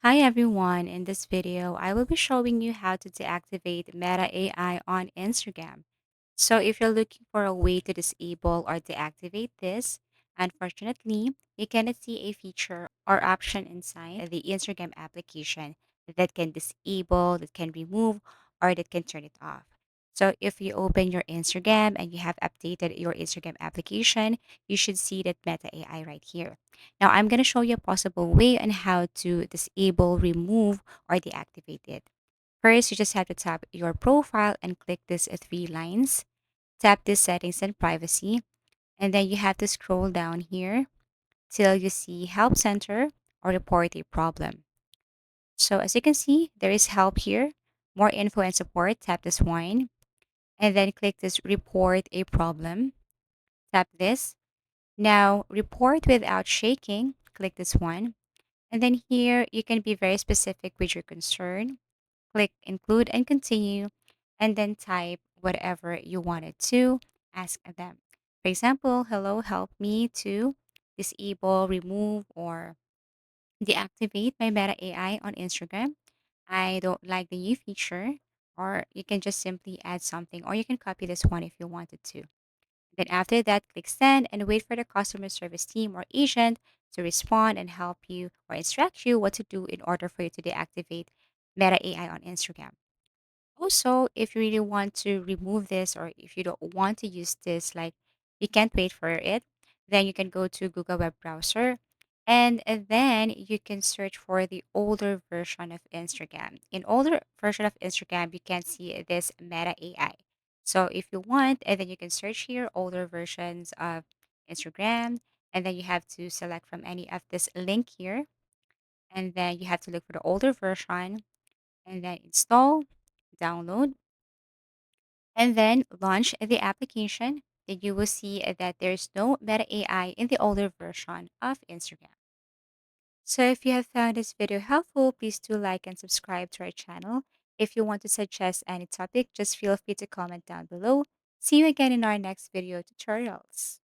Hi everyone, in this video, I will be showing you how to deactivate Meta AI on Instagram. So if you're looking for a way to disable or deactivate this, unfortunately, you cannot see a feature or option inside the Instagram application that can disable, that can remove, or that can turn it off. So if you open your Instagram and you have updated your Instagram application, you should see that Meta AI right here. Now I'm going to show you a possible way on how to disable, remove, or deactivate it. First, you just have to tap your profile and click these three lines. Tap this settings and privacy. And then you have to scroll down here till you see help center or report a problem. So as you can see, there is help here. More info and support. Tap this one. And then click this report a problem. Tap this. Now report without shaking. Click this one. And then here you can be very specific with your concern. Click include and continue, and then type whatever you wanted to ask them. For example, hello, help me to disable, remove, or deactivate my Meta AI on Instagram. I don't like the new feature, or you can just simply add something, or you can copy this one if you wanted to. Then after that, click send and wait for the customer service team or agent to respond and help you or instruct you what to do in order for you to deactivate Meta AI on Instagram. Also, if you really want to remove this or if you don't want to use this, like you can't wait for it, then you can go to Google web browser and then you can search for the older version of Instagram. In older version of Instagram, you can see this Meta AI. So if you want, and then you can search here older versions of Instagram, and then you have to select from any of this link here, and then you have to look for the older version, and then install, download, and then launch the application, then you will see that there's no Meta AI in the older version of Instagram. So if you have found this video helpful, please do like and subscribe to our channel. If you want to suggest any topic, just feel free to comment down below. See you again in our next video tutorials.